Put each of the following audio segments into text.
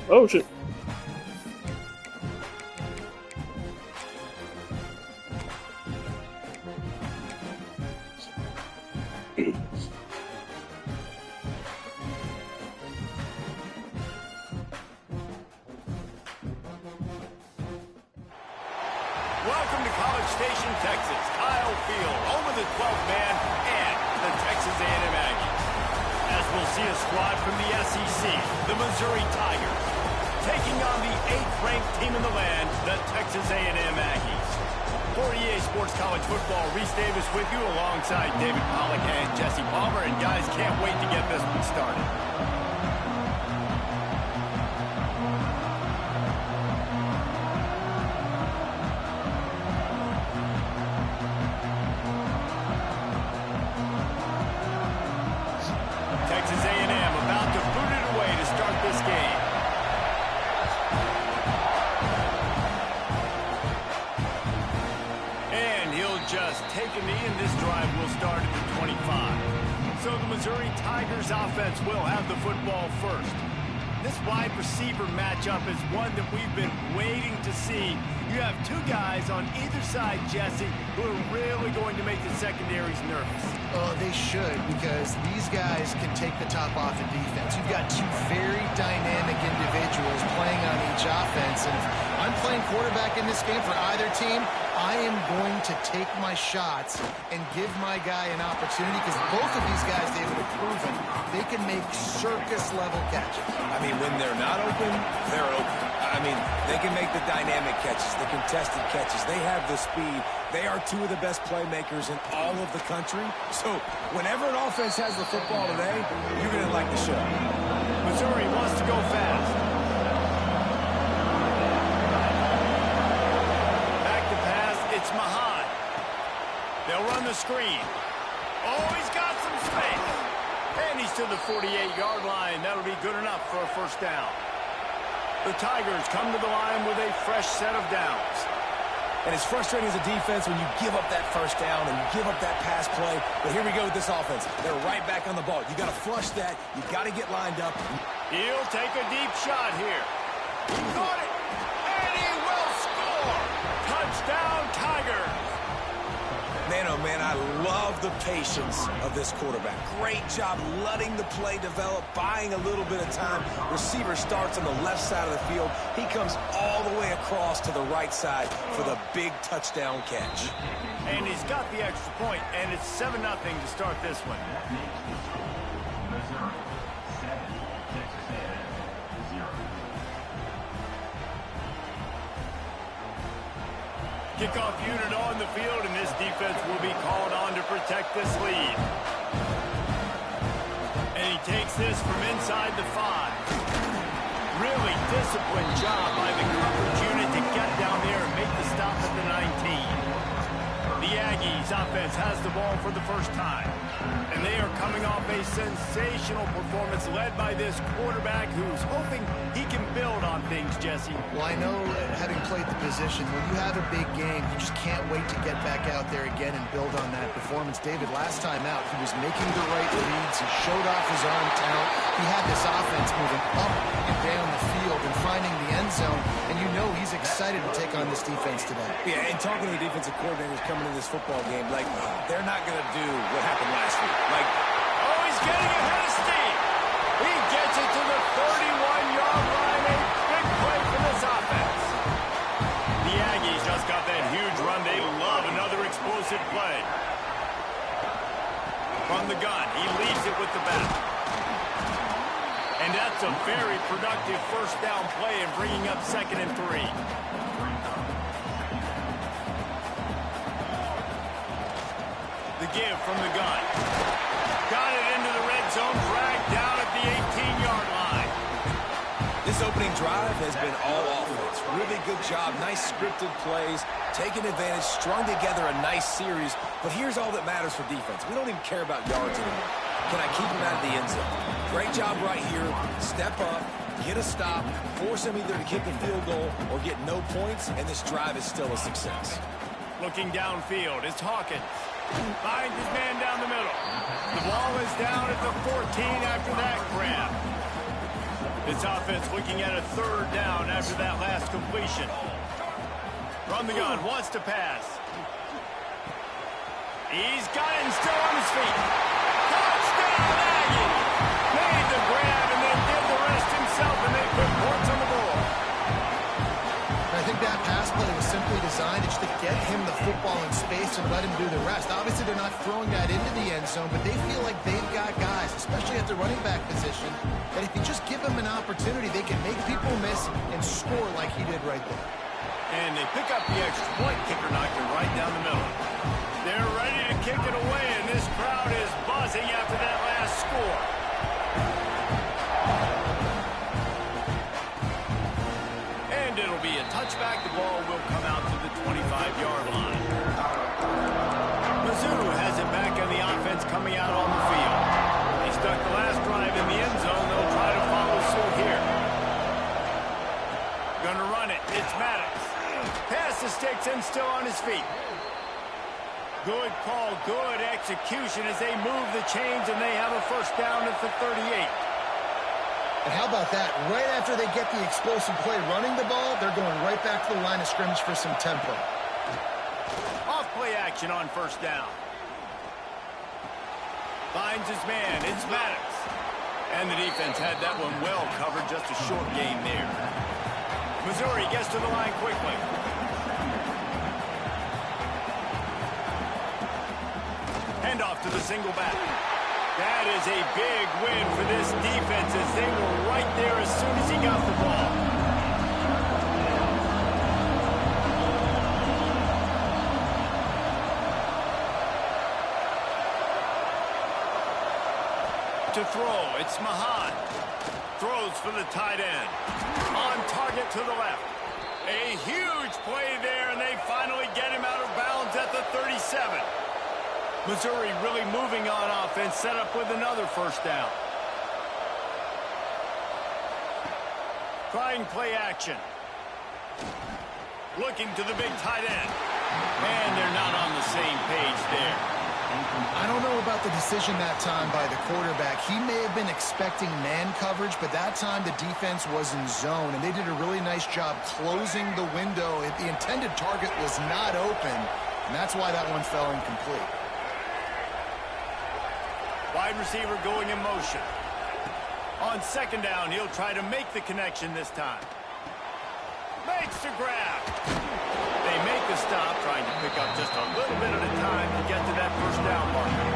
Oh shit. Welcome to College Station, Texas. Kyle Field, home of the 12th man and the Texas A&M Aggies. As we'll see a squad from the SEC, the Missouri Tigers, taking on the 8th-ranked team in the land, the Texas A&M Aggies. For EA Sports College Football, Reese Davis with you alongside David Pollack and Jesse Palmer. And guys, can't wait to get this one started. Texas A&M about to boot it away to start this game. And he'll just take a knee, and this drive will start at the 25. So the Missouri Tigers offense will have the football first. This wide receiver matchup is one that we've been waiting to see. You have two guys on either side, Jesse, who are really going to make the secondaries nervous. Oh, they should, because these guys can take the top off of defense. You've got two very dynamic individuals playing on each offense, and if I'm playing quarterback in this game for either team, I am going to take my shots and give my guy an opportunity, because both of these guys, David, have proven they can make circus-level catches. I mean, when they're not open, they're open. I mean, they can make the dynamic catches, the contested catches. They have the speed. They are two of the best playmakers in all of the country. So whenever an offense has the football today, you're going to like the show. Missouri wants to go fast. Back to pass, it's Mahan. They'll run the screen. Oh, he's got some space. And he's to the 48-yard line. That'll be good enough for a first down. The Tigers come to the line with a fresh set of downs. And it's frustrating as a defense when you give up that first down and you give up that pass play. But here we go with this offense. They're right back on the ball. You got to flush that. You got to get lined up. He'll take a deep shot here. He caught it. And he will score. Touchdown, Tigers. Man, oh man, I love the patience of this quarterback. Great job letting the play develop, buying a little bit of time. Receiver starts on the left side of the field. He comes all the way across to the right side for the big touchdown catch. And he's got the extra point, and it's 7-0 to start this one. Kickoff unit on the field, and this defense will be called on to protect this lead. And he takes this from inside the 5. Really disciplined job by the coverage unit to get down there and make the stop at the 19. The Aggies offense has the ball for the first time. And they are coming off a sensational performance led by this quarterback who's hoping he can build on things, Jesse. Well, I know, having played the position, when you have a big game, you just can't wait to get back out there again and build on that performance. David, last time out, he was making the right reads. He showed off his arm talent. He had this offense moving up and down the field and finding the end zone. And you know he's excited to take on this defense today. Yeah, and talking to the defensive coordinators coming in this football game, like, they're not going to do what happened last week. Like, oh, he's getting ahead of steam. He gets it to the 31-yard line. A big play for this offense. The Aggies just got that huge run. They love another explosive play. From the gun, he leads it with the back. And that's a very productive first down play and bringing up 2nd and 3. The give from the gun. Got it into the red zone, dragged down at the 18-yard line. this opening drive has been all offense. Really good job, nice scripted plays, taking advantage, strung together a nice series. But here's all that matters for defense. We don't even care about yards anymore. Can I keep him out of the end zone? Great job right here. Step up, get a stop, force him either to kick a field goal or get no points, and this drive is still a success. Looking downfield, it's Hawkins. Finds his man down the middle. The ball is down at the 14 after that grab. This offense looking at a third down after that last completion. From the gun, wants to pass. He's got it and still on his feet. Touchdown, Aggies! Made the grab and then did the rest himself, and they put points on the board. I think that pass play was simply designed just to get him the football in space and let him do the rest. Obviously, they're not throwing that into the end zone, but they feel like they've got guys, especially at the running back position, that if you just give them an opportunity, they can make people miss and score like he did right there. And they pick up the extra point. Kicker knocked it right down the middle. They're ready to kick it away, and this crowd is buzzing after that last score. And it'll be a touchback. The ball will come out to the 25-yard line. Mizzou has it back on the offense coming out on the field. He stuck the last drive in the end zone. They'll try to follow suit here. Gonna run it. It's Maddox. Pass the sticks and still on his feet. Good call, good execution as they move the chains, and they have a first down at the 38. And how about that? Right after they get the explosive play running the ball, they're going right back to the line of scrimmage for some tempo. Off play action on first down. Finds his man. It's Maddox. And the defense had that one well covered. Just a short gain there. Missouri gets to the line quickly. Handoff to the single back. That is a big win for this defense as they were right there as soon as he got the ball. To throw, it's Mahan. Throws for the tight end. On target to the left. A huge play there, and they finally get him out of bounds at the 37. Missouri really moving on offense, set up with another first down. Trying play action. Looking to the big tight end. And they're not on the same page there. I don't know about the decision that time by the quarterback. He may have been expecting man coverage, but that time the defense was in zone, and they did a really nice job closing the window. The intended target was not open, and that's why that one fell incomplete. Wide receiver going in motion. On second down, he'll try to make the connection this time. Makes the grab. They make the stop, trying to pick up just a little bit at a time to get to that first down marker.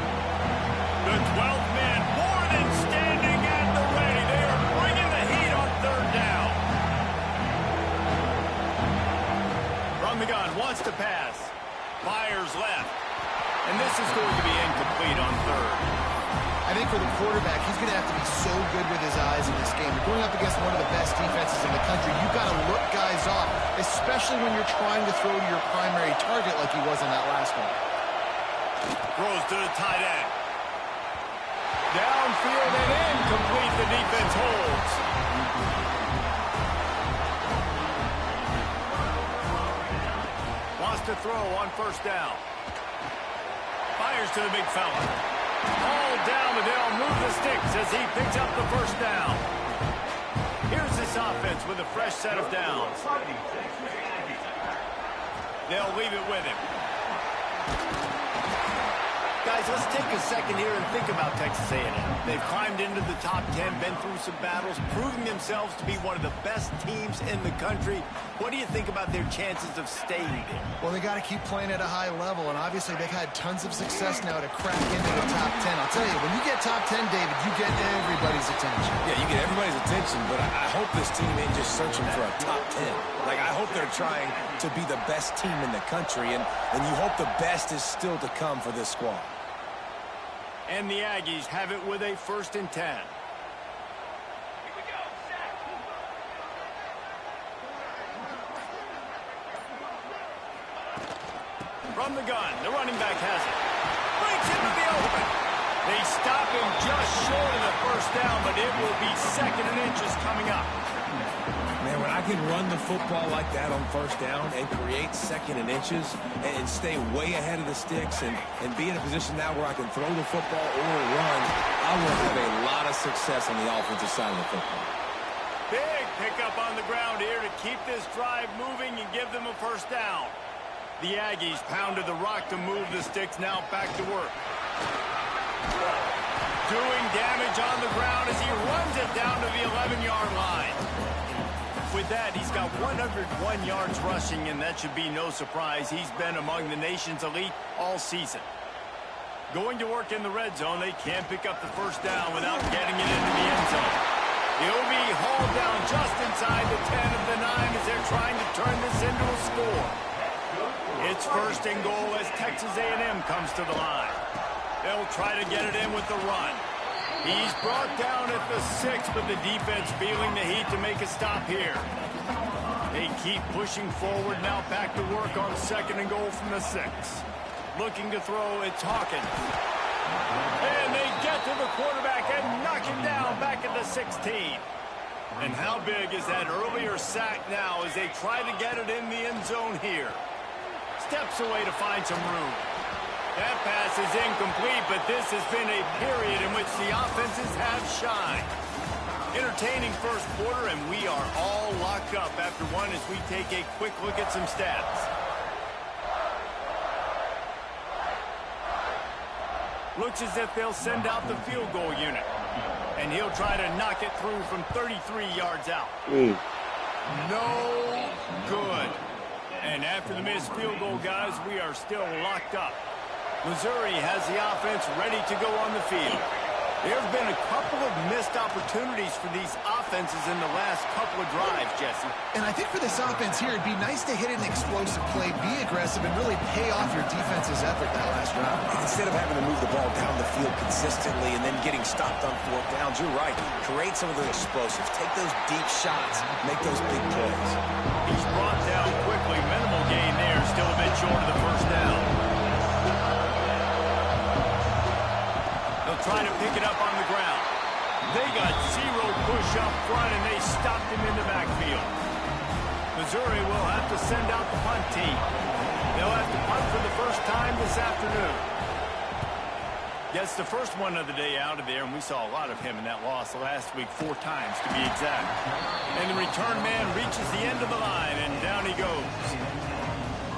The 12th man more than standing at the ready. They are bringing the heat on third down. From the gun, wants to pass. Fires left. And this is going to be incomplete on third. I think for the quarterback, he's going to have to be so good with his eyes in this game. You're going up against one of the best defenses in the country. You've got to look guys off, especially when you're trying to throw to your primary target like he was in that last one. Throws to the tight end. Downfield and incomplete. The defense holds. Wants to throw on first down. Fires to the big fella. All down, but they'll move the sticks as he picks up the first down. Here's this offense with a fresh set of downs. They'll leave it with him. Guys, let's take a second here and think about Texas A&M. They've climbed into the top 10, been through some battles, proving themselves to be one of the best teams in the country. What do you think about their chances of staying there? Well, they got to keep playing at a high level, and obviously they've had tons of success now to crack into the top 10. I'll tell you, when you get top 10, David, you get everybody's attention. Yeah, you get everybody's attention, but I hope this team ain't just searching for a top 10. Like, I hope they're trying to be the best team in the country, and you hope the best is still to come for this squad. And the Aggies have it with a 1st and 10. From the gun, the running back has it. Breaks into the open. They stop him just short of the first down, but it will be 2nd and inches coming up. Man, when I can run the football like that on first down and create 2nd and inches and stay way ahead of the sticks and be in a position now where I can throw the football or run, I will have a lot of success on the offensive side of the football. 2nd pickup on the ground here to keep this drive moving and give them a first down. The Aggies pounded the rock to move the sticks, now back to work. Doing damage on the ground as he runs it down to the 11-yard line. With that, he's got 101 yards rushing, and that should be no surprise. He's been among the nation's elite all season. Going to work in the red zone, they can't pick up the first down without getting it into the end zone. He'll be hauled down just inside the 10 of the 9 as they're trying to turn this into a score. It's first and goal as Texas A&M comes to the line. They'll try to get it in with the run. He's brought down at the 6, but the defense feeling the heat to make a stop here. They keep pushing forward, now back to work on second and goal from the 6. Looking to throw, it's Hawkins. And they get to the quarterback and knock him down back at the 16. And how big is that earlier sack now as they try to get it in the end zone here? Steps away to find some room. That pass is incomplete, but this has been a period in which the offenses have shined. Entertaining first quarter, and we are all locked up after one as we take a quick look at some stats. Looks as if they'll send out the field goal unit. And he'll try to knock it through from 33 yards out. No good. And after the missed field goal, guys, we are still locked up. Missouri has the offense ready to go on the field. There have been a couple of missed opportunities for these offenses in the last couple of drives, Jesse. And I think for this offense here, it'd be nice to hit an explosive play, be aggressive, and really pay off your defense's effort that last drive. Instead of having to move the ball down the field consistently and then getting stopped on fourth downs, you're right. Create some of those explosives. Take those deep shots. Make those big plays. He's brought down quickly. Minimal gain there. Still a bit short of the first down. They'll try to pick it up on the ground. They got zero push up front, and they stopped him in the backfield. Missouri will have to send out the punt team. They'll have to punt for the first time this afternoon. Gets the first one of the day out of there, and we saw a lot of him in that loss last week, 4 times to be exact. And the return man reaches the end of the line, and down he goes.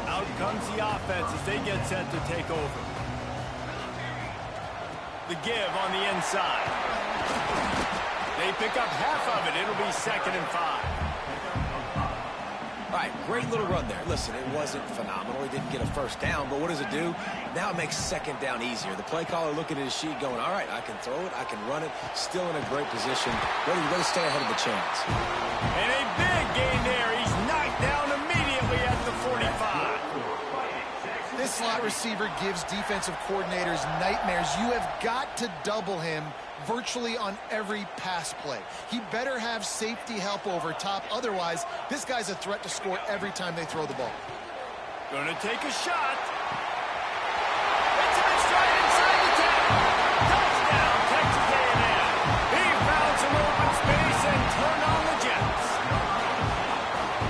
Out comes the offense as they get set to take over. The give on the inside. They pick up half of it. It'll be 2nd and 5. All right, great little run there. Listen, it wasn't phenomenal. He didn't get a first down, but what does it do? Now it makes second down easier. The play caller looking at his sheet going, all right, I can throw it, I can run it, still in a great position, ready to stay ahead of the chance. And a big gain there. He's knocked down immediately at the 45. This slot receiver gives defensive coordinators nightmares. You have got to double him virtually on every pass play. He better have safety help over top. Otherwise, this guy's a threat to score every time they throw the ball. Gonna take a shot. It's in stride inside the 10. Touchdown, Texas A&M. He found some open space and turned on the Jets.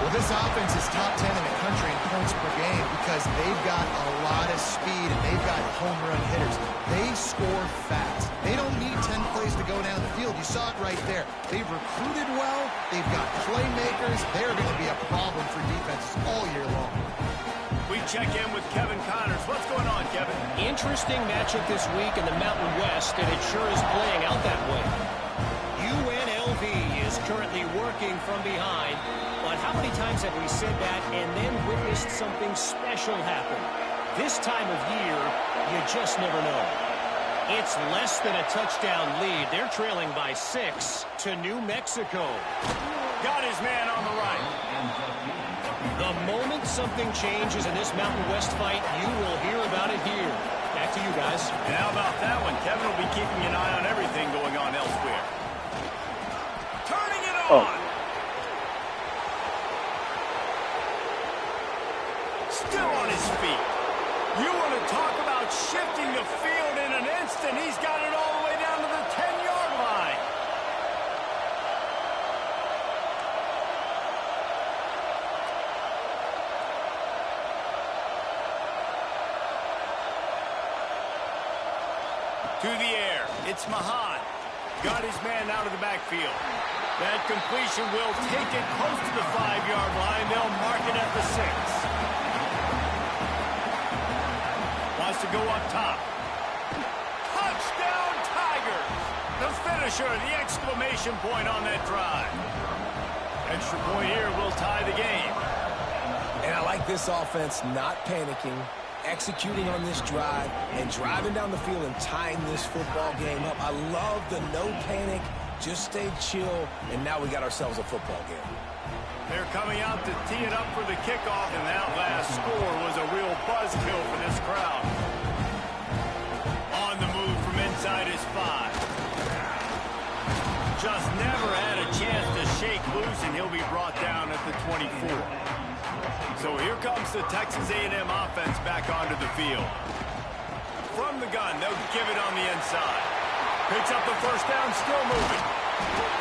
Well, this offense is top 10 in the country in points per game because they've got a lot of speed and they've got home run hitters. They score fast. They don't need 10 plays to go down the field. You saw it right there. They've recruited well. They've got playmakers. They're going to be a problem for defenses all year long. We check in with Kevin Connors. What's going on, Kevin? Interesting matchup this week in the Mountain West, and it sure is playing out that way. UNLV is currently working from behind, but how many times have we said that and then witnessed something special happen? This time of year, you just never know. It's less than a touchdown lead. They're trailing by 6 to New Mexico. Got his man on the right. The moment something changes in this Mountain West fight, you will hear about it here. Back to you guys. And how about that one? Kevin will be keeping an eye on everything going on elsewhere. Turning it on. Still on his feet. You want to talk about shifting the field in an instant. He's got it all the way down to the 10-yard line. To the air. It's Mahan. Got his man out of the backfield. That completion will take it close to the 5-yard line. They'll mark it at the 6. Wants to go up top. Touchdown, Tigers! The finisher, the exclamation point on that drive. Extra point here will tie the game. And I like this offense not panicking, executing on this drive, and driving down the field and tying this football game up. I love the no panic, just stay chill, and now we got ourselves a football game. They're coming out to tee it up for the kickoff, and that last score was a real buzzkill for this crowd. On the move from inside his 5. Just never had a chance to shake loose, and he'll be brought down at the 24. So here comes the Texas A&M offense back onto the field. From the gun, they'll give it on the inside. Picks up the first down, still moving.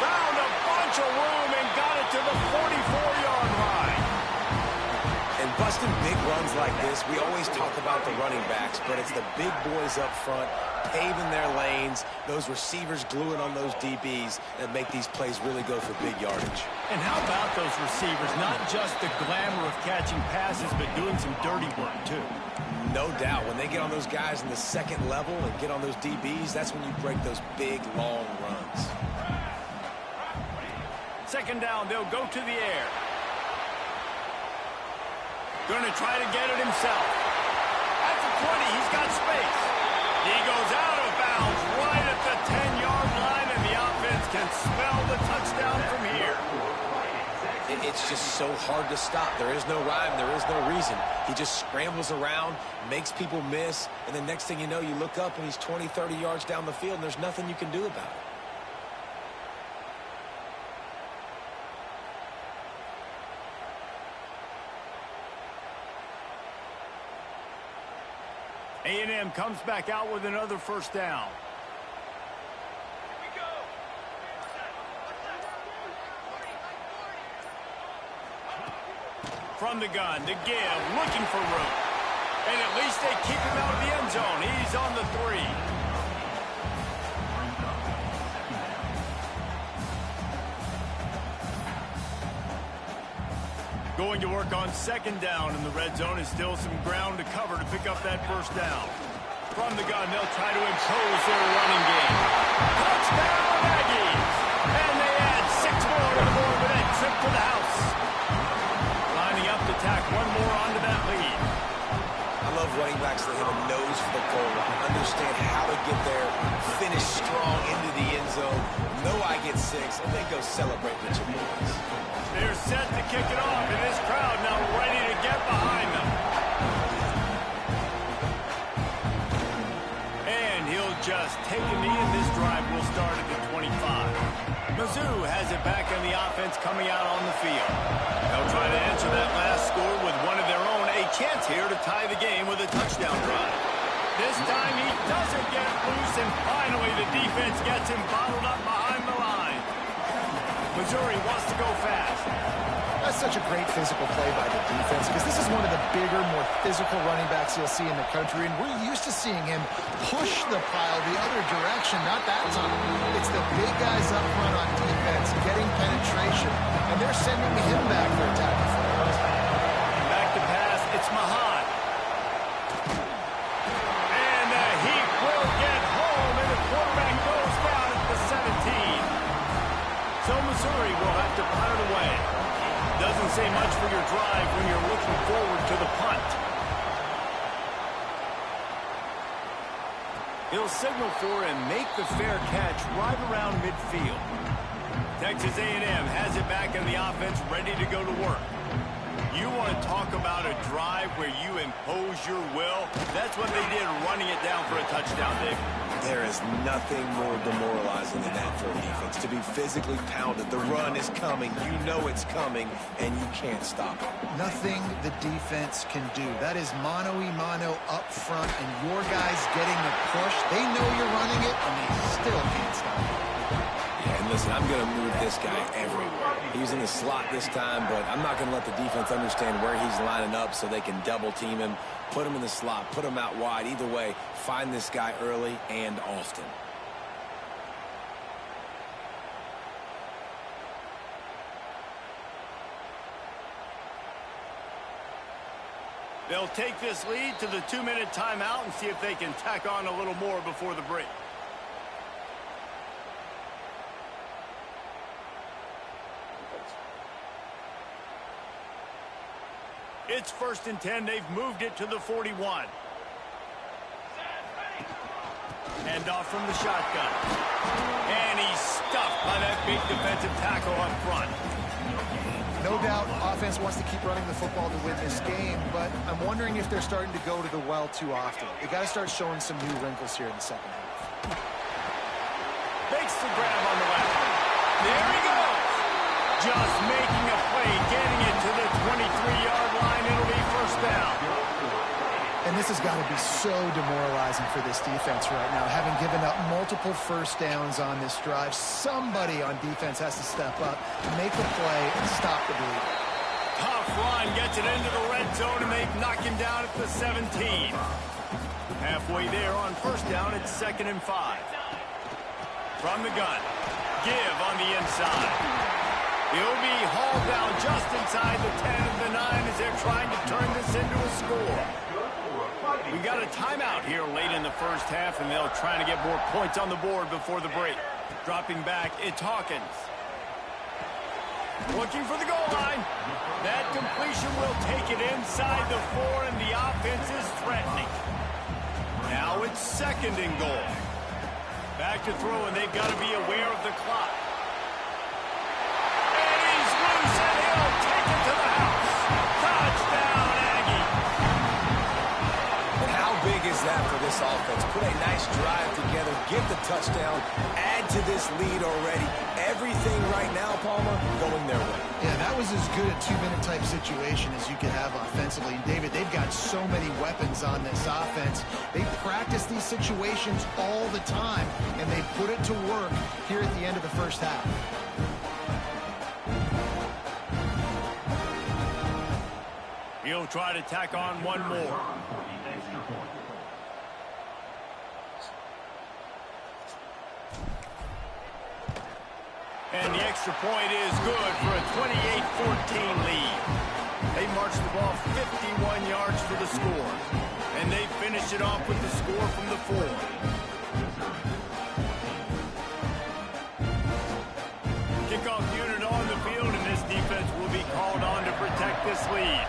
Found a bunch of room and got it to the 44-yard line. And busting big runs like this, we always talk about the running backs, but it's the big boys up front, paving their lanes, those receivers gluing on those DBs that make these plays really go for big yardage. And how about those receivers? Not just the glamour of catching passes, but doing some dirty work, too. No doubt. When they get on those guys in the second level and get on those DBs, that's when you break those big, long runs. Second down, they'll go to the air. Going to try to get it himself. At the 20, he's got space. He goes out of bounds right at the 10-yard line, and the offense can smell the touchdown from here. It's just so hard to stop. There is no rhyme. There is no reason. He just scrambles around, makes people miss, and the next thing you know, you look up and he's 20, 30 yards down the field, and there's nothing you can do about it. A&M comes back out with another first down. From the gun, to give, looking for room. And at least they keep him out of the end zone. He's on the 3. Going to work on second down, and the red zone is still some ground to cover to pick up that first down. From the gun, they'll try to impose their running game. Touchdown, Aggies! And they add 6 more to the board with that trip to the house. Lining up to tack one more onto that lead. I love running backs that have a nose for the goal line, understand how to get there, finish strong into the end zone, know I get 6, and then go celebrate with your boys. They're set to kick it off, and this crowd now ready to get behind them. And he'll just take a knee, and this drive will start at the 25. Mizzou has it back, and the offense coming out on the field. They'll try to answer that last score with one of their own. A chance here to tie the game with a touchdown drive. This time he doesn't get loose, and finally the defense gets him bottled up behind the line. Missouri wants to go fast. That's such a great physical play by the defense because this is one of the bigger, more physical running backs you'll see in the country, and we're used to seeing him push the pile the other direction, not that time. It's the big guys up front on defense getting penetration, and they're sending him back for a tackle for loss. Back to pass, it's Mahan. And he will get home, and the quarterback goes down at the 17. So Missouri will have to punt it away. Doesn't say much for your drive when you're looking forward to the punt. He'll signal for and make the fair catch right around midfield. Texas A&M has it back in the offense, ready to go to work. You want to talk about a drive where you impose your will? That's what they did, running it down for a touchdown, Dave. There is nothing more demoralizing than that for a defense. To be physically pounded, the run is coming, you know it's coming, and you can't stop it. Nothing the defense can do. That is mano-a-mano up front, and your guys getting the push. They know you're running it, and they still can't stop it. Yeah, and listen, I'm going to move this guy everywhere. He's in the slot this time, but I'm not going to let the defense understand where he's lining up so they can double team him, put him in the slot, put him out wide. Either way, find this guy early and often. They'll take this lead to the 2-minute timeout and see if they can tack on a little more before the break. It's 1st and 10. They've moved it to the 41. Hand off from the shotgun. And he's stuffed by that big defensive tackle up front. No doubt offense wants to keep running the football to win this game, but I'm wondering if they're starting to go to the well too often. They got to start showing some new wrinkles here in the second half. Makes the grab on the left. There he goes. Just making a play, getting it to the 23-yard line. It'll be 1st down. And this has got to be so demoralizing for this defense right now. Having given up multiple 1st downs on this drive, somebody on defense has to step up, make a play, and stop the bleeding. Tough run, gets it into the red zone, and they knock him down at the 17. Halfway there on 1st down, it's 2nd and 5. From the gun, give on the inside. He'll be hauled down just inside the 10 of the 9 as they're trying to turn this into a score. We got a timeout here late in the 1st half, and they'll try to get more points on the board before the break. Dropping back, it's Hawkins. Looking for the goal line. That completion will take it inside the 4, and the offense is threatening. Now it's 2nd and goal. Back to throw, and they've got to be aware of the clock. And he's loose, and he'll take it to the house. Touchdown, Aggie. And how big is that for this offense? Put a nice drive together, get the touchdown, add to this lead already. Everything right now, Palmer, going their way. Yeah, that was as good a 2-minute type situation as you could have offensively. And David, they've got so many weapons on this offense. They practice these situations all the time, and they put it to work here at the end of the 1st half. He'll try to tack on one more. And the extra point is good for a 28-14 lead. They marched the ball 51 yards for the score. And they finished it off with the score from the 4. Kickoff unit on the field, and this defense will be called on to protect this lead.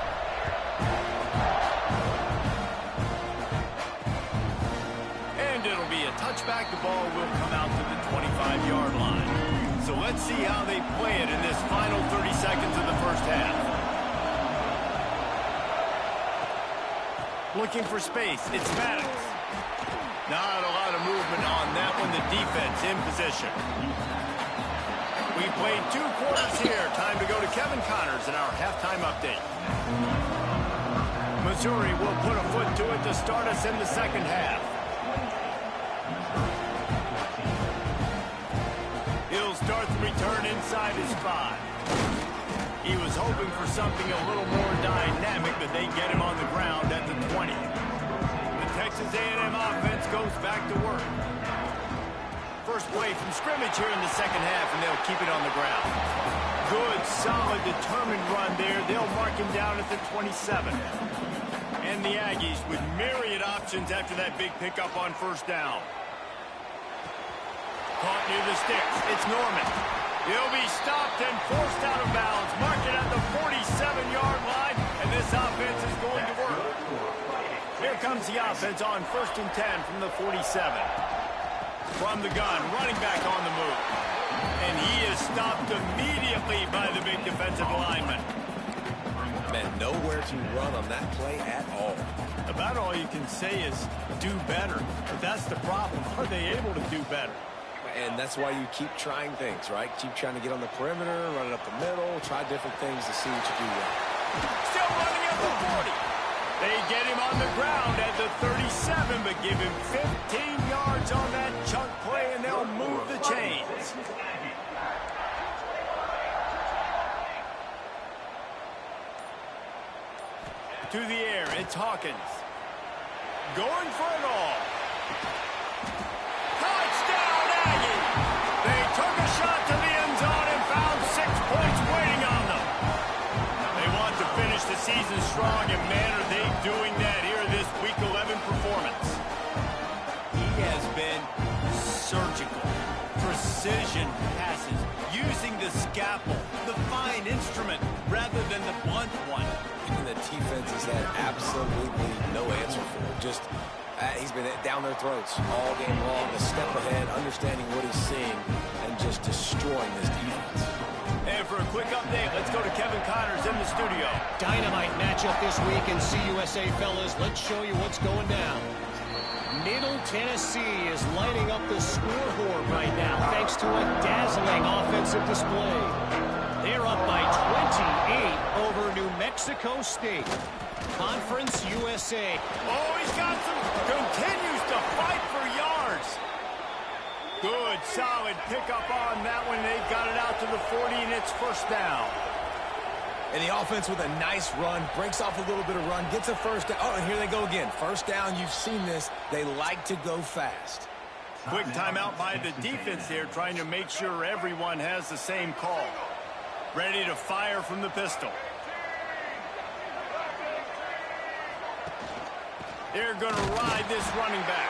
And it'll be a touchback. The ball will come out to the 25-yard line. So let's see how they play it in this final 30 seconds of the 1st half. Looking for space, it's Maddox. Not a lot of movement on that one, the defense in position. We played 2 quarters here. Time to go to Kevin Connors in our halftime update. Missouri will put a foot to it to start us in the 2nd half. He'll start the return inside his 5. He was hoping for something a little more dynamic, but they get him on the ground at the 20. The Texas A&M offense goes back to work. First play from scrimmage here in the 2nd half, and they'll keep it on the ground. Good, solid, determined run there. They'll mark him down at the 27. And the Aggies with myriad options after that big pickup on 1st down. Caught near the sticks. It's Norman. He'll be stopped and forced out of bounds. Mark it at the 47-yard line, and this offense is going to work. Here comes the offense on 1st and 10 from the 47. From the gun, running back on the move. And he is stopped immediately by the big defensive lineman. Man, nowhere to run on that play at all. About all you can say is do better. But that's the problem. Are they able to do better? And that's why you keep trying things, right? Keep trying to get on the perimeter, run it up the middle, try different things to see what you do well. Still running at the 40. They get him on the ground at the 37, but give him 15 yards on that chunk play, and they'll move the chains. To the air, it's Hawkins. Going for it all. Touchdown, Aggie! They took a shot to the end zone and found 6 points waiting on them. They want to finish the season strong, and man, are they doing precision passes, using the scalpel, the fine instrument, rather than the blunt one. And the defense has had absolutely no answer for it. Just, he's been down their throats all game long, a step ahead, understanding what he's seeing, and just destroying this defense. And for a quick update, let's go to Kevin Connors in the studio. Dynamite matchup this week in CUSA, fellas. Let's show you what's going down. Middle Tennessee is lighting up the scoreboard right now thanks to a dazzling offensive display. They're up by 28 over New Mexico State. Conference USA. Oh, he's got continues to fight for yards. Good, solid pickup on that one. They've got it out to the 40, and it's first down. And the offense with a nice run, breaks off a little bit of run, gets a first down. Oh, and here they go again. First down, you've seen this. They like to go fast. Quick timeout by the defense here, trying to make sure everyone has the same call. Ready to fire from the pistol. They're going to ride this running back.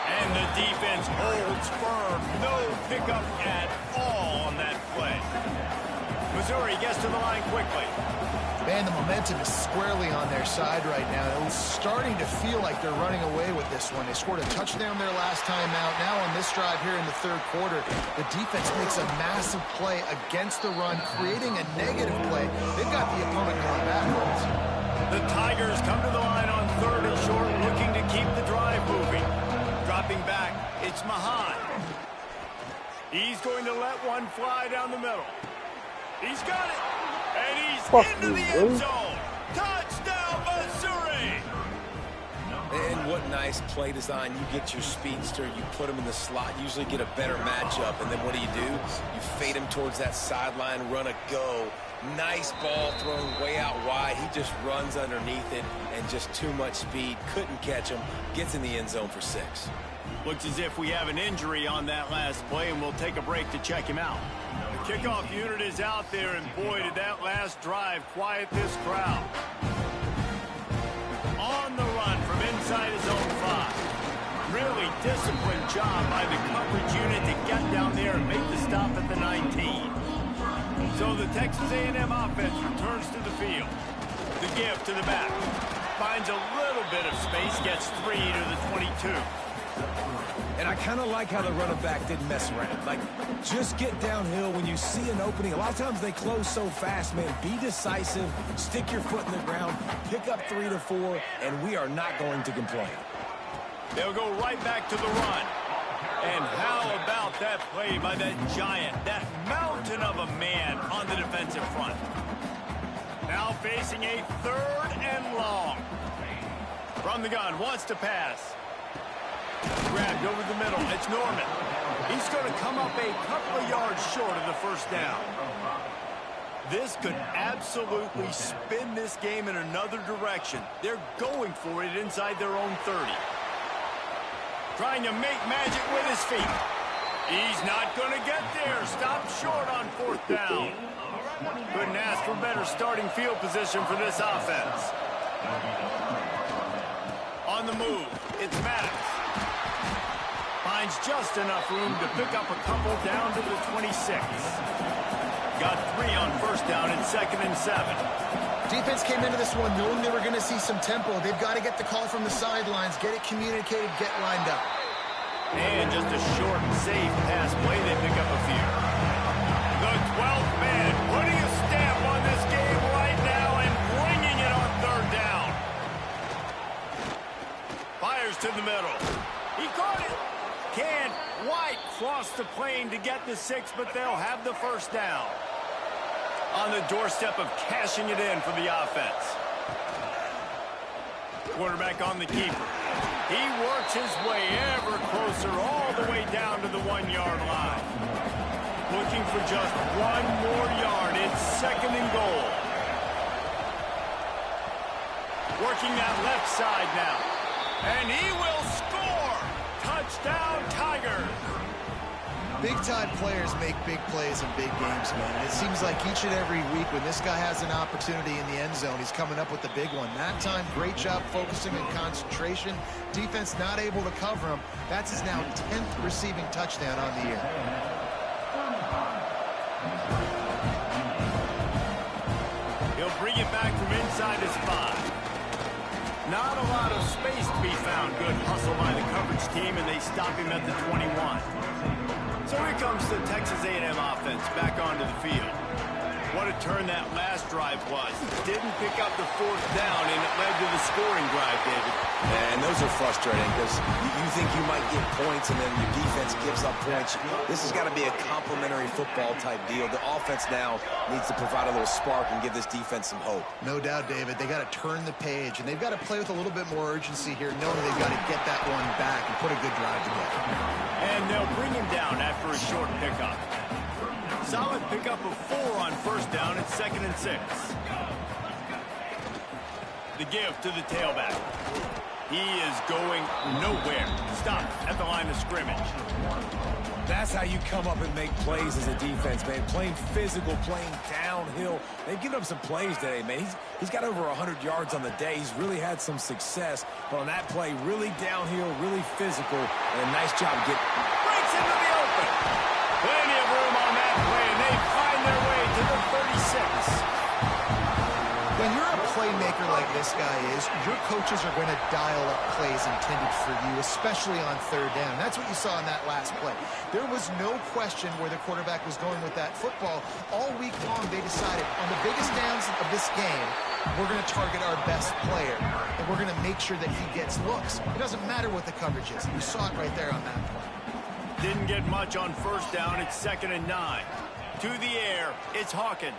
And the defense holds firm. No pickup at all on that play. Missouri gets to the line quickly. Man, the momentum is squarely on their side right now. It was starting to feel like they're running away with this one. They scored a touchdown their last time out. Now on this drive here in the third quarter, the defense makes a massive play against the run, creating a negative play. They've got the opponent going backwards. The Tigers come to the line on third and short, looking to keep the drive moving. Dropping back, it's Mahan. He's going to let one fly down the middle. He's got it. And he's into the end zone. Touchdown, Missouri. And what nice play design. You get your speedster, you put him in the slot, usually get a better matchup. And then what do? You fade him towards that sideline, run a go. Nice ball thrown way out wide. He just runs underneath it and just too much speed. Couldn't catch him. Gets in the end zone for 6. Looks as if we have an injury on that last play, and we'll take a break to check him out. The kickoff unit is out there, and boy, did that last drive quiet this crowd. On the run from inside his own 5. Really disciplined job by the coverage unit to get down there and make the stop at the 19. So the Texas A&M offense returns to the field. The give to the back. Finds a little bit of space, gets 3 to the 22. And I kind of like how the running back didn't mess around. Like, just get downhill when you see an opening. A lot of times they close so fast, man. Be decisive, stick your foot in the ground, pick up 3 to 4, and we are not going to complain. They'll go right back to the run. And how about that play by that giant, that mountain of a man on the defensive front. Now facing a 3rd and long. From the gun, wants to pass. Grabbed over the middle. It's Norman. He's going to come up a couple of yards short of the first down. This could absolutely spin this game in another direction. They're going for it inside their own 30. Trying to make magic with his feet. He's not going to get there. Stopped short on 4th down. Couldn't ask for better starting field position for this offense. On the move, it's Maddox. Finds just enough room to pick up a couple down to the 26. Got 3 on first down and 2nd and 7. Defense came into this one knowing they were going to see some tempo. They've got to get the call from the sidelines, get it communicated, get lined up. And just a short and safe pass play. They pick up a few. The 12th man putting a stamp on this game right now and bringing it on 3rd down. Fires to the middle. He caught it. Can White cross the plane to get the 6, but they'll have the first down. On the doorstep of cashing it in for the offense. Quarterback on the keeper. He works his way ever closer all the way down to the 1-yard line. Looking for just 1 more yard. It's 2nd and goal. Working that left side now. And he will score! Touchdown, Tigers! Big-time players make big plays in big games, man. It seems like each and every week when this guy has an opportunity in the end zone, he's coming up with the big one. That time, great job focusing and concentration. Defense not able to cover him. That's his now 10th receiving touchdown on the year. They'll bring it back from inside his 5. Not a lot of space to be found. Good hustle by the coverage team, and they stop him at the 21. So here comes the Texas A&M offense back onto the field. What a turn that last drive was. Didn't pick up the 4th down, and it led to the scoring drive, David. And those are frustrating because you think you might get points and then your defense gives up points. This has got to be a complementary football type deal. The offense now needs to provide a little spark and give this defense some hope. No doubt, David. They got to turn the page, and they've got to play with a little bit more urgency here, knowing they've got to get that one back and put a good drive together. And they'll bring him down after a short pickup. Solid pickup of 4 on 1st down at 2nd and 6. The give to the tailback. He is going nowhere. Stop at the line of scrimmage. That's how you come up and make plays as a defense, man. Playing physical, playing downhill. They've given up some plays today, man. He's got over 100 yards on the day. He's really had some success. But on that play, really downhill, really physical, and a nice job getting... Breaks into the open. Plenty of room on that play, and they find their way to the 36. When you're a playmaker like this guy is, your coaches are going to dial up plays intended for you, especially on 3rd down. That's what you saw in that last play. There was no question where the quarterback was going with that football. All week long, they decided on the biggest downs of this game, we're going to target our best player, and we're going to make sure that he gets looks. It doesn't matter what the coverage is. You saw it right there on that play. Didn't get much on 1st down. It's 2nd and 9. To the air, it's Hawkins.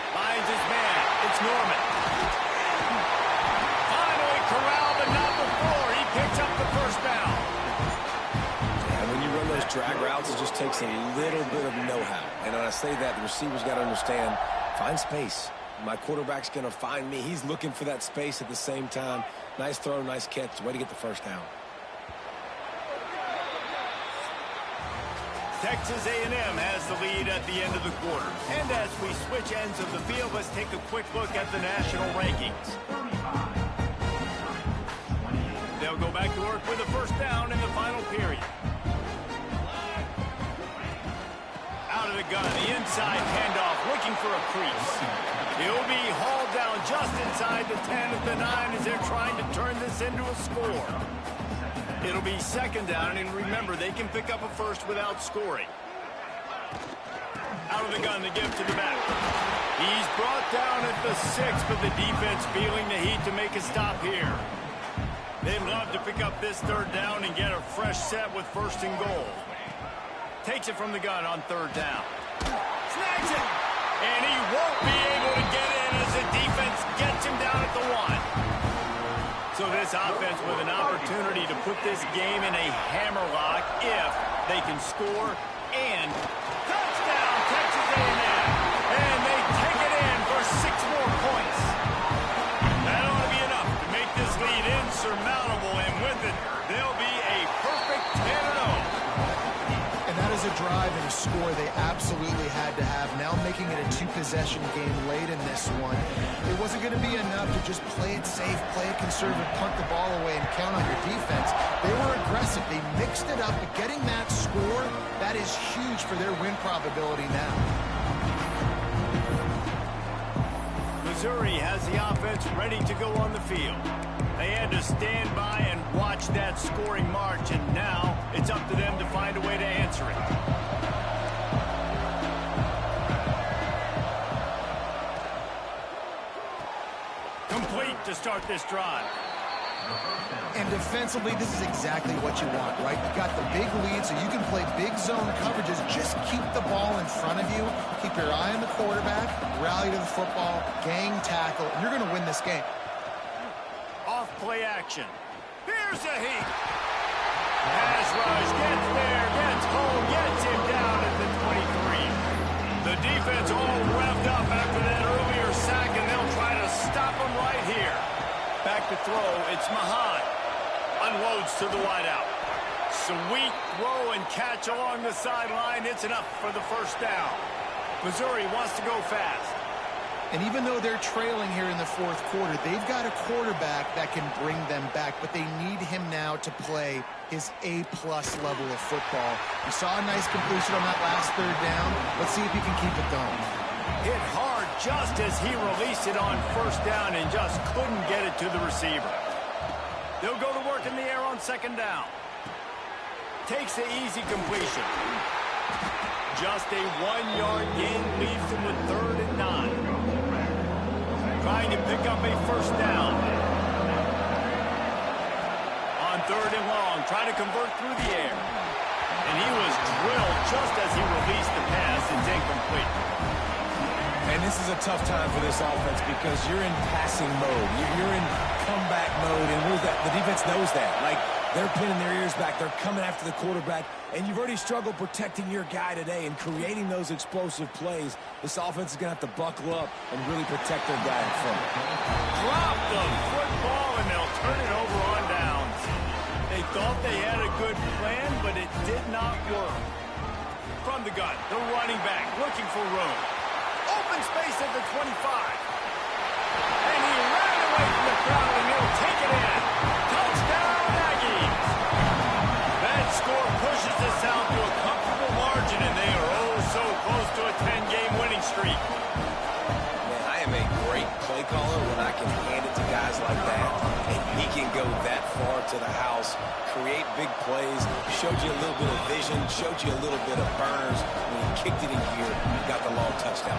Finds his man. It's Norman. Finally corralled, but not before. He picks up the 1st down. And when you run those drag routes, it just takes a little bit of know-how. And when I say that, the receiver's got to understand, find space. My quarterback's going to find me. He's looking for that space at the same time. Nice throw, nice catch. Way to get the 1st down. Texas A&M has the lead at the end of the quarter. And as we switch ends of the field, let's take a quick look at the national rankings. They'll go back to work with a 1st down in the final period. Out of the gun, the inside handoff, looking for a crease. He'll be hauled down just inside the 10 at the 9 as they're trying to turn this into a score. It'll be 2nd down, and remember, they can pick up a 1st without scoring. Out of the gun, the give to the back. He's brought down at the 6, but the defense feeling the heat to make a stop here. They'd love to pick up this 3rd down and get a fresh set with 1st and goal. Takes it from the gun on 3rd down. Snags it, and he won't be able to get in as the defense gets him down at the 1. So this offense with an opportunity to put this game in a hammerlock if they can score, and touchdown Texas A&M. And they take it in for 6 more points. That ought to be enough to make this lead insurmountable, and with it, they'll be a perfect 10-0. And that is a drive and a score they absolutely had to have. Now making it a 2-possession game late in this one. It wasn't going to be enough to just play it safe, play it conservative, punt the ball away, and count on your defense. They were aggressive. They mixed it up, but getting that score, that is huge for their win probability now. Missouri has the offense ready to go on the field. They had to stand by and watch that scoring march, and now it's up to them to find a way to answer it. Complete to start this drive. And defensively, this is exactly what you want, right? You got the big lead, so you can play big zone coverages. Just keep the ball in front of you. Keep your eye on the quarterback. Rally to the football. Gang tackle. And you're going to win this game. Off play action. Here's a heat. Pass rush gets there, gets home, gets him down at the 23. The defense all revved up after that earlier sack, and they'll try to stop him right here. Back to throw, it's Mahan. Unloads to the wideout. Sweet throw and catch along the sideline. It's enough for the 1st down. Missouri wants to go fast. And even though they're trailing here in the 4th quarter, they've got a quarterback that can bring them back, but they need him now to play his A-plus level of football. You saw a nice completion on that last 3rd down. Let's see if he can keep it going. Hit hard just as he released it on first down and just couldn't get it to the receiver. They'll go to work in the air on second down. Takes the easy completion. Just a 1-yard gain leaves them with 3rd and 9. Trying to pick up a first down. On 3rd and long, trying to convert through the air. And he was drilled just as he released the pass. It's incomplete. And this is a tough time for this offense because you're in passing mode. You're in comeback mode, and the defense knows that. Like, they're pinning their ears back. They're coming after the quarterback, and you've already struggled protecting your guy today and creating those explosive plays. This offense is going to have to buckle up and really protect their guy in front. Drop the football, and they'll turn it over on downs. They thought they had a good plan, but it did not work. From the gun, the running back looking for room. Open space at the 25. And he ran away from the crowd, and he'll take it in. Touchdown, Aggies. That score pushes us out to a comfortable margin, and they are oh so close to a 10-game winning streak. Man, I am a great play caller when I can hand it to guys like that, and he can go that far to the house, create big plays, showed you a little bit of vision, showed you a little bit of burners. When he kicked it in gear, he got the long touchdown.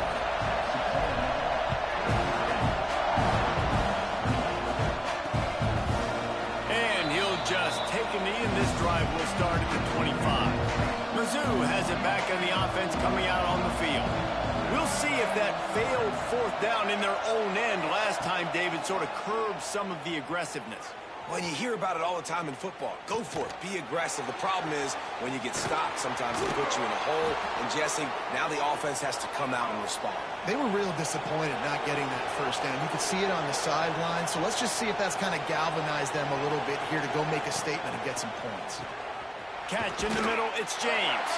And he'll just take a knee, and this drive will start at the 25. Mizzou has it back on the offense coming out on the field. We'll see if that failed 4th down in their own end last time, David, sort of curbed some of the aggressiveness. Well, you hear about it all the time in football. Go for it. Be aggressive. The problem is when you get stopped, sometimes it puts you in a hole. And, Jesse, now the offense has to come out and respond. They were real disappointed not getting that first down. You could see it on the sideline. So let's just see if that's kind of galvanized them a little bit here to go make a statement and get some points. Catch in the middle. It's James.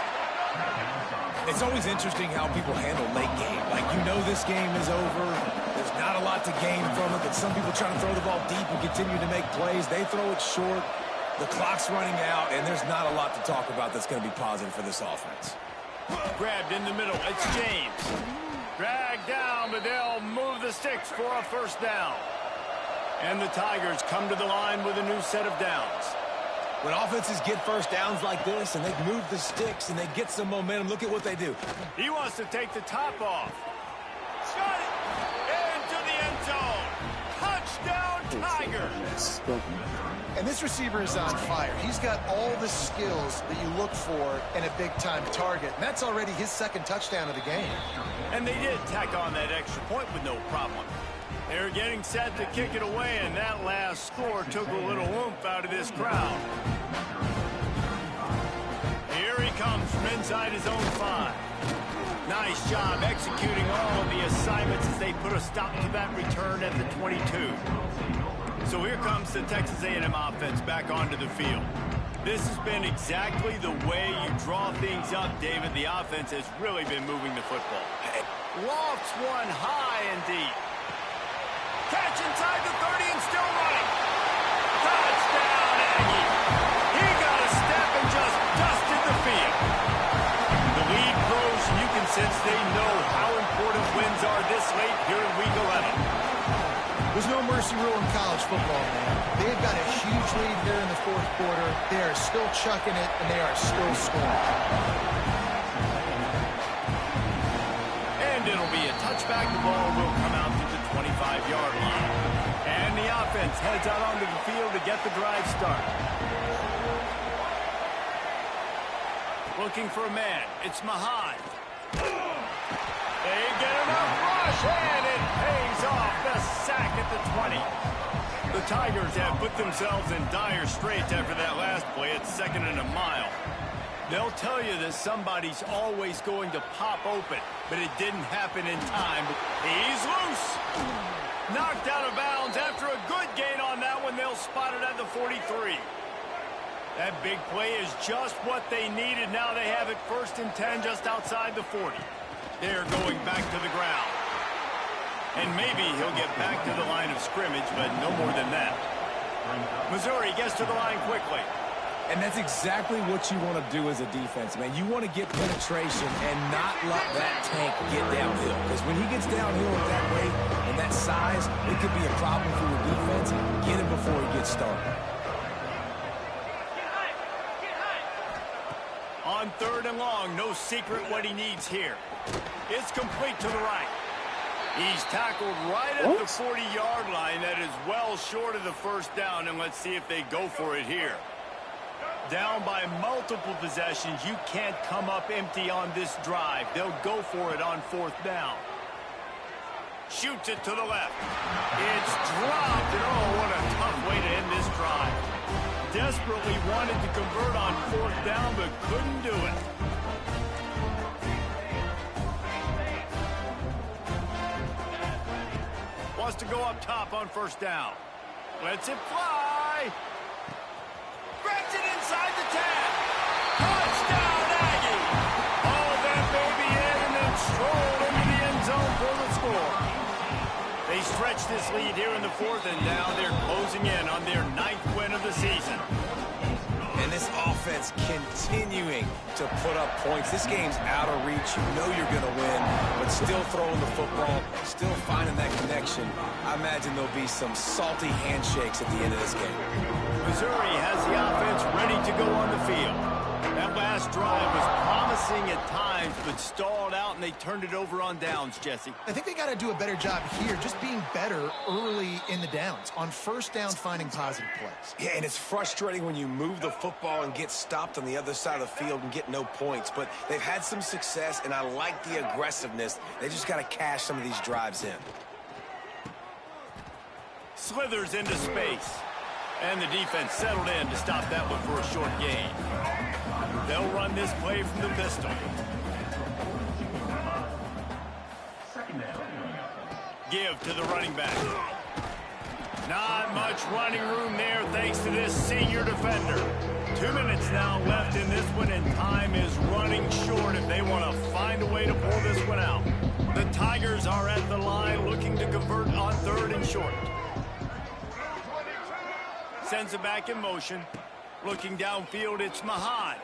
It's always interesting how people handle late game. Like, you know this game is over. There's not a lot to gain from it, but some people trying to throw the ball deep and continue to make plays. They throw it short. The clock's running out, and there's not a lot to talk about that's going to be positive for this offense. Grabbed in the middle. It's James. Dragged down, but they'll move the sticks for a first down. And the Tigers come to the line with a new set of downs. When offenses get first downs like this and they move the sticks and they get some momentum, look at what they do. He wants to take the top off. Shot it into the end zone. Touchdown, Tigers. And this receiver is on fire. He's got all the skills that you look for in a big-time target. And that's already his 2nd touchdown of the game. And they did tack on that extra point with no problem. They're getting set to kick it away, and that last score took a little oomph out of this crowd. Here he comes from inside his own 5. Nice job executing all of the assignments as they put a stop to that return at the 22. So here comes the Texas A&M offense back onto the field. This has been exactly the way you draw things up, David. The offense has really been moving the football. Lofts one high and deep. Catch inside the 30 and still running. Touchdown, Aggie. He got a step and just dusted the field. The lead grows, and you can sense they know how important wins are this late here in Week 11. There's no mercy rule in college football, man. They've got a huge lead here in the 4th quarter. They are still chucking it, and they are still scoring. And it'll be a touchback. The ball will come out to the 25-yard line. And the offense heads out onto the field to get the drive started. Looking for a man. It's Mahan. They get enough rush, and it pays off. The sack at the 20. The Tigers have put themselves in dire straits after that last play. It's 2nd and a mile. They'll tell you that somebody's always going to pop open, but it didn't happen in time. He's loose. Knocked out of bounds after a good gain on that one. They'll spot it at the 43. That big play is just what they needed. Now they have it 1st and 10 just outside the 40. They're going back to the ground. And maybe he'll get back to the line of scrimmage, but no more than that. Missouri gets to the line quickly. And that's exactly what you want to do as a defense, man. You want to get penetration and not let that tank get downhill. Because when he gets downhill at that rate and that size, it could be a problem for your defense. Get him before he gets started. On 3rd and long, no secret what he needs here. It's complete to the right. He's tackled right at the 40-yard line. That is well short of the first down, and let's see if they go for it here. Down by multiple possessions, you can't come up empty on this drive. They'll go for it on 4th down. Shoots it to the left. It's dropped, and oh, what a tough way to end this drive. Desperately wanted to convert on 4th down, but couldn't do it. Wants to go up top on 1st down. Lets it fly. Grabs it inside the 10. Touchdown, Aggie. All that baby in and then strolled into the end zone for the score. They stretch this lead here in the 4th, and now they're closing in on their 9th win of the season. And this offense continuing to put up points. This game's out of reach. You know you're going to win, but still throwing the football, still finding that connection. I imagine there'll be some salty handshakes at the end of this game. Missouri has the offense ready to go on the field. That last drive was promising at times, but stalled out, and they turned it over on downs, Jesse. I think they got to do a better job here, just being better early in the downs. On 1st down, finding positive plays. Yeah, and it's frustrating when you move the football and get stopped on the other side of the field and get no points. But they've had some success, and I like the aggressiveness. They just got to cash some of these drives in. Slithers into space. And the defense settled in to stop that one for a short gain. They'll run this play from the pistol. Give to the running back. Not much running room there thanks to this senior defender. 2 minutes now left in this one, and time is running short if they want to find a way to pull this one out. The Tigers are at the line looking to convert on 3rd and short. Sends it back in motion. Looking downfield, it's Mahan.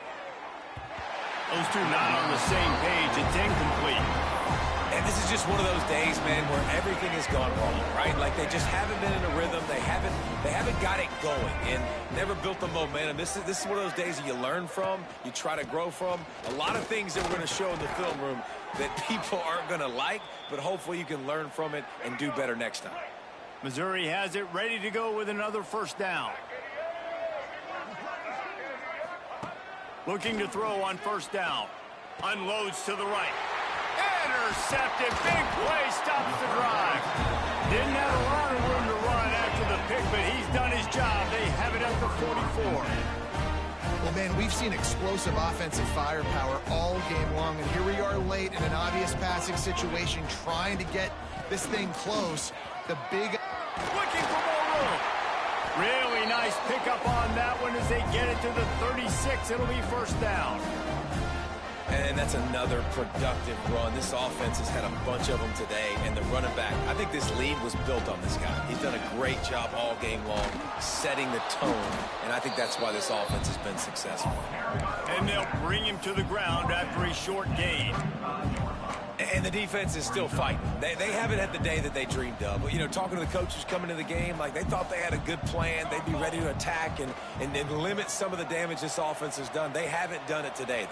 Those two not on the same page. It's incomplete. And this is just one of those days, man, where everything has gone wrong, right? Like they just haven't been in a rhythm. They haven't got it going and never built the momentum. This is one of those days that you learn from, you try to grow from. A lot of things that we're going to show in the film room that people aren't going to like, but hopefully you can learn from it and do better next time. Missouri has it ready to go with another 1st down. Looking to throw on 1st down. Unloads to the right. Intercepted. Big play stops the drive. Didn't have a lot of room to run after the pick, but he's done his job. They have it at the 44. Well, man, we've seen explosive offensive firepower all game long, and here we are late in an obvious passing situation trying to get this thing close. The big... Looking for more room. Really nice pickup on that one as they get it to the 36. It'll be 1st down. And that's another productive run. This offense has had a bunch of them today, and the running back, I think this lead was built on this guy. He's done a great job all game long, setting the tone, and I think that's why this offense has been successful. And they'll bring him to the ground after a short gain. And the defense is still fighting. They haven't had the day that they dreamed of. But, you know, talking to the coaches coming to the game, like they thought they had a good plan. They'd be ready to attack and limit some of the damage this offense has done. They haven't done it today.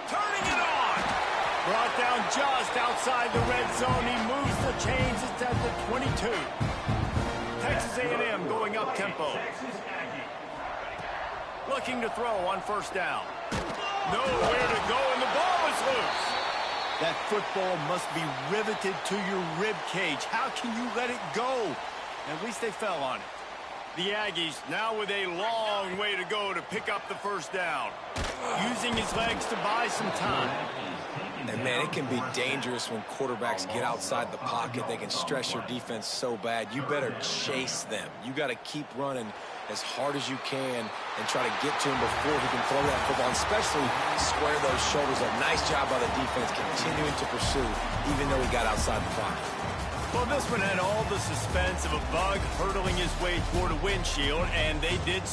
Turning it on. Brought down just outside the red zone. He moves the chains. It's at the 22. Texas A&M going up tempo. Looking to throw on 1st down. Nowhere to go, and the ball is loose. That football must be riveted to your rib cage. How can you let it go? At least they fell on it. The Aggies now with a long way to go to pick up the 1st down. Using his legs to buy some time. And, man, it can be dangerous when quarterbacks get outside the pocket. They can stress your defense so bad. You better chase them. You got to keep running as hard as you can and try to get to him before he can throw that football, and especially square those shoulders up. Nice job by the defense continuing to pursue, even though he got outside the pocket. Well, this one had all the suspense of a bug hurtling his way toward a windshield, and they did